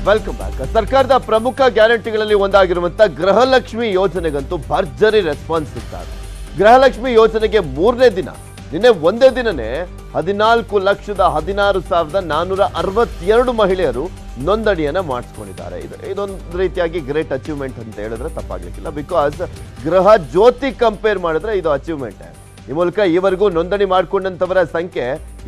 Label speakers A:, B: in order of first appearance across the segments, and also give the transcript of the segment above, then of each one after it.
A: Welcome back. ಸರ್ಕಾರದ ಪ್ರಮುಖ ಗ್ಯಾರಂಟಿಗಳಲ್ಲಿ ಒಂದಾಗಿರುವಂತ ಗೃಹಲಕ್ಷ್ಮಿ ಯೋಜನೆಗಂತೂ ಭರ್ಜರಿ ರೆಸ್ಪಾನ್ಸ್ ಸಿಗ್ತಾರೆ. ಗೃಹಲಕ್ಷ್ಮಿ ಯೋಜನೆಗೆ ಮೂರನೇ ದಿನ ನಿನ್ನೆ ಒಂದೇ ದಿನನೇ 14,16,462 ಮಹಿಳೆಯರು ನೋಂದಣಿಯನ್ನ ಮಾಡಿಸ್ಕೊಂಡಿದ್ದಾರೆ. ಇದೊಂದು ರೀತಿಯಾಗಿ ಗ್ರೇಟ್ ಅಚೀವ್ಮೆಂಟ್ ಅಂತ ಹೇಳಿದ್ರೆ ತಪ್ಪಾಗ್ಲಿಕ್ಕಿಲ್ಲ. ಬಿಕಾಸ್ ಗೃಹ ಜ್ಯೋತಿ ಕಂಪೇರ್ ಮಾಡಿದ್ರೆ ಇದು ಅಚೀವ್ಮೆಂಟ್. ಈ ಮೂಲಕ ಈವರೆಗೂ ನೋಂದಣಿ ಮಾಡಿಕೊಂಡಂತವರ ಸಂಖ್ಯೆ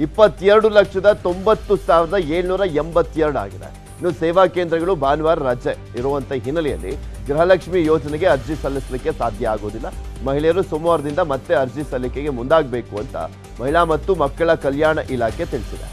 A: 22,90,782 ಆಗಿದೆ. ಇನ್ನು ಸೇವಾ ಕೇಂದ್ರಗಳು ಭಾನುವಾರ ರಜೆ ಇರುವಂತ ಹಿನ್ನೆಲೆಯಲ್ಲಿ ಗೃಹಲಕ್ಷ್ಮಿ ಯೋಜನೆಗೆ ಅರ್ಜಿ ಸಲ್ಲಿಸಲಿಕ್ಕೆ ಸಾಧ್ಯ ಆಗೋದಿಲ್ಲ. ಮಹಿಳೆಯರು ಸೋಮವಾರದಿಂದ ಮತ್ತೆ ಅರ್ಜಿ ಸಲ್ಲಿಕೆಗೆ ಮುಂದಾಗಬೇಕು ಅಂತ ಮಹಿಳಾ ಮತ್ತು ಮಕ್ಕಳ ಕಲ್ಯಾಣ ಇಲಾಖೆ ತಿಳಿಸಿದೆ.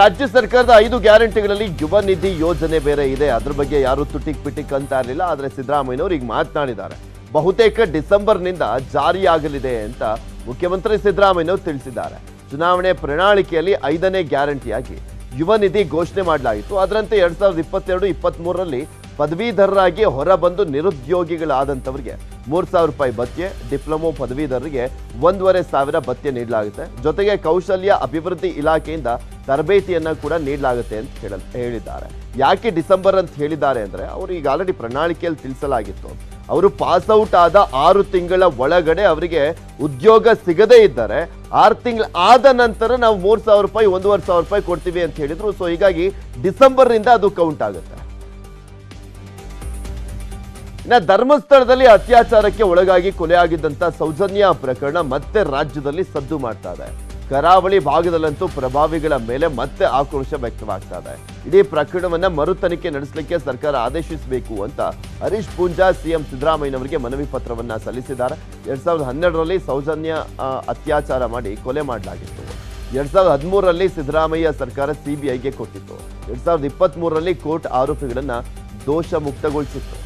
A: ರಾಜ್ಯ ಸರ್ಕಾರದ 5 ಗ್ಯಾರಂಟಿಗಳಲ್ಲಿ ಯುವ ನಿಧಿ ಯೋಜನೆ ಬೇರೆ ಇದೆ. ಅದ್ರ ಬಗ್ಗೆ ಯಾರು ತುಟಿಕ್ ಪಿಟಿಕ್ ಅಂತ ಇರಲಿಲ್ಲ. ಆದ್ರೆ ಸಿದ್ದರಾಮಯ್ಯನವರು ಈಗ ಮಾತನಾಡಿದ್ದಾರೆ. ಬಹುತೇಕ ಡಿಸೆಂಬರ್ನಿಂದ ಜಾರಿಯಾಗಲಿದೆ ಅಂತ ಮುಖ್ಯಮಂತ್ರಿ ಸಿದ್ದರಾಮಯ್ಯನವರು ತಿಳಿಸಿದ್ದಾರೆ. ಚುನಾವಣೆ ಪ್ರಣಾಳಿಕೆಯಲ್ಲಿ 5ನೇ ಗ್ಯಾರಂಟಿಯಾಗಿ ಯುವ ನಿಧಿ ಘೋಷಣೆ ಮಾಡಲಾಯಿತು. ಅದರಂತೆ 2022-23ರಲ್ಲಿ ಪದವೀಧರರಾಗಿ ಹೊರಬಂದು ನಿರುದ್ಯೋಗಿಗಳಾದಂಥವರಿಗೆ 3,000 ರೂಪಾಯಿ ಭತ್ಯೆ, ಡಿಪ್ಲೊಮೊ ಪದವೀಧರರಿಗೆ 1,500 ಭತ್ಯೆ ನೀಡಲಾಗುತ್ತೆ. ಜೊತೆಗೆ ಕೌಶಲ್ಯ ಅಭಿವೃದ್ಧಿ ಇಲಾಖೆಯಿಂದ ತರಬೇತಿಯನ್ನ ಕೂಡ ನೀಡಲಾಗುತ್ತೆ ಅಂತ ಹೇಳಿದ್ದಾರೆ. ಯಾಕೆ ಡಿಸೆಂಬರ್ ಅಂತ ಹೇಳಿದ್ದಾರೆ ಅಂದ್ರೆ ಅವರು ಈಗ ಆಲ್ರೆಡಿ ಪ್ರಣಾಳಿಕೆಯಲ್ಲಿ ತಿಳಿಸಲಾಗಿತ್ತು. ಅವರು ಪಾಸ್ ಔಟ್ ಆದ 6 ತಿಂಗಳ ಒಳಗಡೆ ಅವರಿಗೆ ಉದ್ಯೋಗ ಸಿಗದೇ ಇದ್ದಾರೆ 6 ತಿಂಗಳ ಆದ ನಂತರ ನಾವು 3,000 ರೂಪಾಯಿ 1,500 ರೂಪಾಯಿ ಕೊಡ್ತೀವಿ ಅಂತ ಹೇಳಿದ್ರು. ಸೊ ಹೀಗಾಗಿ ಡಿಸೆಂಬರ್ ಇಂದ ಅದು ಕೌಂಟ್ ಆಗುತ್ತೆ. ಇನ್ನು ಧರ್ಮಸ್ಥಳದಲ್ಲಿ ಅತ್ಯಾಚಾರಕ್ಕೆ ಒಳಗಾಗಿ ಕೊಲೆಯಾಗಿದ್ದಂತ ಸೌಜನ್ಯ ಪ್ರಕರಣ ಮತ್ತೆ ರಾಜ್ಯದಲ್ಲಿ ಸದ್ದು ಮಾಡ್ತಾ ಇದೆ. ಕರಾವಳಿ ಭಾಗದಲ್ಲಂತೂ ಪ್ರಭಾವಿಗಳ ಮೇಲೆ ಮತ್ತೆ ಆಕ್ರೋಶ ವ್ಯಕ್ತವಾಗ್ತಾ ಇದೆ. ಇಡೀ ಪ್ರಕರಣವನ್ನ ಮರು ತನಿಖೆ ನಡೆಸಲಿಕ್ಕೆ ಸರ್ಕಾರ ಆದೇಶಿಸಬೇಕು ಅಂತ ಹರೀಶ್ ಪೂಂಜಾ ಸಿಎಂ ಸಿದ್ದರಾಮಯ್ಯನವರಿಗೆ ಮನವಿ ಪತ್ರವನ್ನ ಸಲ್ಲಿಸಿದ್ದಾರೆ. 2012ರಲ್ಲಿ ಸೌಜನ್ಯ ಅತ್ಯಾಚಾರ ಮಾಡಿ ಕೊಲೆ ಮಾಡಲಾಗಿತ್ತು. 2013ರಲ್ಲಿ ಸಿದ್ದರಾಮಯ್ಯ ಸರ್ಕಾರ ಸಿಬಿಐಗೆ ಕೊಟ್ಟಿತ್ತು. 2023ರಲ್ಲಿ ಕೋರ್ಟ್ ಆರೋಪಿಗಳನ್ನ ದೋಷ ಮುಕ್ತಗೊಳಿಸಿತ್ತು.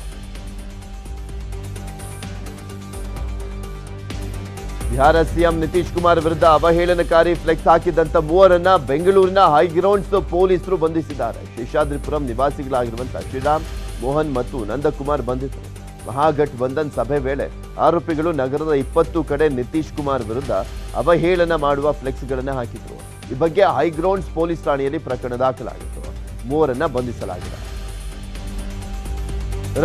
A: ಬಿಹಾರ ಸಿಎಂ ನಿತೀಶ್ ಕುಮಾರ್ ವಿರುದ್ಧ ಅವಹೇಳನಕಾರಿ ಫ್ಲೆಕ್ಸ್ ಹಾಕಿದ್ದಂತ 3ರನ್ನ ಬೆಂಗಳೂರಿನ ಹೈಗ್ರೌಂಡ್ಸ್ ಪೊಲೀಸರು ಬಂಧಿಸಿದ್ದಾರೆ. ಶೇಷಾದ್ರಿಪುರಂ ನಿವಾಸಿಗಳಾಗಿರುವಂತಹ ಶ್ರೀರಾಮ್, ಮೋಹನ್ ಮತ್ತು ನಂದಕುಮಾರ್ ಬಂಧಿತರು. ಮಹಾಗಠಬಂಧನ್ ಸಭೆ ವೇಳೆ ಆರೋಪಿಗಳು ನಗರದ 20 ಕಡೆ ನಿತೀಶ್ ಕುಮಾರ್ ವಿರುದ್ಧ ಅವಹೇಳನ ಮಾಡುವ ಫ್ಲೆಕ್ಸ್ಗಳನ್ನು ಹಾಕಿದ್ರು. ಈ ಬಗ್ಗೆ ಹೈಗ್ರೌಂಡ್ಸ್ ಪೊಲೀಸ್ ಠಾಣೆಯಲ್ಲಿ ಪ್ರಕರಣ ದಾಖಲಾಗಿತ್ತು. 3ರನ್ನ ಬಂಧಿಸಲಾಗಿದೆ.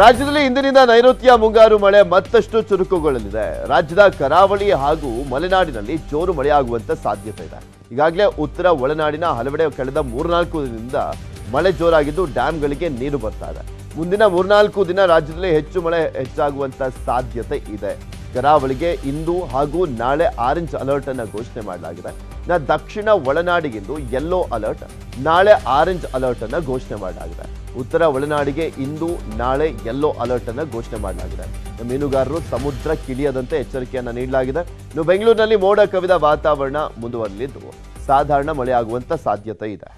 A: ರಾಜ್ಯದಲ್ಲಿ ಇಂದಿನಿಂದ ನೈಋತ್ಯ ಮುಂಗಾರು ಮಳೆ ಮತ್ತಷ್ಟು ಚುರುಕುಗೊಳ್ಳಲಿದೆ. ರಾಜ್ಯದ ಕರಾವಳಿ ಹಾಗೂ ಮಲೆನಾಡಿನಲ್ಲಿ ಜೋರು ಮಳೆಯಾಗುವಂತ ಸಾಧ್ಯತೆ ಇದೆ. ಈಗಾಗಲೇ ಉತ್ತರ ಒಳನಾಡಿನ ಹಲವೆಡೆ ಕಳೆದ 3-4 ದಿನದಿಂದ ಮಳೆ ಜೋರಾಗಿದ್ದು ಡ್ಯಾಂಗಳಿಗೆ ನೀರು ಬರ್ತಾ ಇದೆ. ಮುಂದಿನ 3-4 ದಿನ ರಾಜ್ಯದಲ್ಲಿ ಹೆಚ್ಚು ಮಳೆ ಹೆಚ್ಚಾಗುವಂತ ಸಾಧ್ಯತೆ ಇದೆ. ಕರಾವಳಿಗೆ ಇಂದು ಹಾಗೂ ನಾಳೆ ಆರೆಂಜ್ ಅಲರ್ಟ್ ಅನ್ನು ಘೋಷಣೆ ಮಾಡಲಾಗಿದೆ. ದಕ್ಷಿಣ ಒಳನಾಡಿಗಿಂದು ಯೆಲ್ಲೋ ಅಲರ್ಟ್, ನಾಳೆ ಆರೆಂಜ್ ಅಲರ್ಟ್ ಅನ್ನು ಘೋಷಣೆ ಮಾಡಲಾಗಿದೆ. ಉತ್ತರ ಒಳನಾಡಿಗೆ ಇಂದು ನಾಳೆ ಯೆಲ್ಲೋ ಅಲರ್ಟ್ ಅನ್ನು ಘೋಷಣೆ ಮಾಡಲಾಗಿದೆ. ಮೀನುಗಾರರು ಸಮುದ್ರಕ್ಕಿಳಿಯದಂತೆ ಎಚ್ಚರಿಕೆಯನ್ನ ನೀಡಲಾಗಿದೆ. ಇನ್ನು ಬೆಂಗಳೂರಿನಲ್ಲಿ ಮೋಡ ಕವಿದ ವಾತಾವರಣ ಮುಂದುವರಲಿದ್ದು ಸಾಧಾರಣ ಮಳೆಯಾಗುವಂತ ಸಾಧ್ಯತೆ ಇದೆ.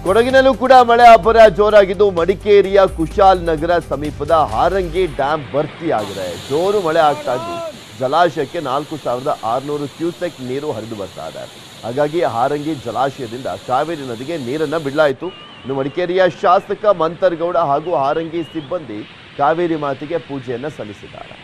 A: ಕೊಡಗಿನಲ್ಲೂ ಕೂಡ ಮಳೆ ಅಬ್ಬರ ಜೋರಾಗಿದ್ದು ಮಡಿಕೇರಿಯ ಕುಶಾಲ್ ನಗರ ಸಮೀಪದ ಹಾರಂಗಿ ಡ್ಯಾಂ ಭರ್ತಿಯಾಗಿದೆ. ಜೋರು ಮಳೆ ಆಗ್ತಾ ಇದ್ದು ಜಲಾಶಯಕ್ಕೆ 4,600 ಕ್ಯೂಸೆಕ್ ನೀರು ಹರಿದು ಬರ್ತಾ ಇದೆ. ಹಾಗಾಗಿ ಹಾರಂಗಿ ಜಲಾಶಯದಿಂದ ಕಾವೇರಿ ನದಿಗೆ ನೀರನ್ನ ಬಿಡಲಾಯಿತು. ಇನ್ನು ಮಡಿಕೇರಿಯ ಶಾಸಕ ಮಂತರ್ಗೌಡ ಹಾಗೂ ಹಾರಂಗಿ ಸಿಬ್ಬಂದಿ ಕಾವೇರಿ ಮಾತೆಗೆ ಪೂಜೆಯನ್ನ ಸಲ್ಲಿಸಿದ್ದಾರೆ.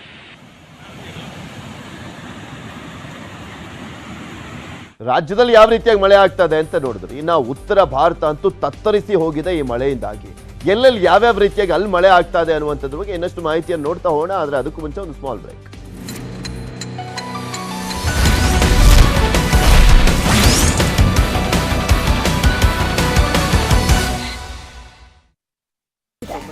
A: ರಾಜ್ಯದಲ್ಲಿ ಯಾವ ರೀತಿಯಾಗಿ ಮಳೆ ಆಗ್ತದೆ ಅಂತ ನೋಡಿದ್ರೆ ಇನ್ನು ಉತ್ತರ ಭಾರತ ಅಂತೂ ತತ್ತರಿಸಿ ಹೋಗಿದೆ ಈ ಮಳೆಯಿಂದಾಗಿ. ಎಲ್ಲೆಲ್ಲಿ ಯಾವ್ಯಾವ ರೀತಿಯಾಗಿ ಅಲ್ಲಿ ಮಳೆ ಆಗ್ತಾ ಇದೆ ಅನ್ನುವಂಥದ್ರ ಬಗ್ಗೆ ಇನ್ನಷ್ಟು ಮಾಹಿತಿಯನ್ನು ನೋಡ್ತಾ ಹೋಗೋಣ. ಆದ್ರೆ ಅದಕ್ಕೂ ಮುಂಚೆ ಒಂದು ಸ್ಮಾಲ್ ಬ್ರೇಕ್.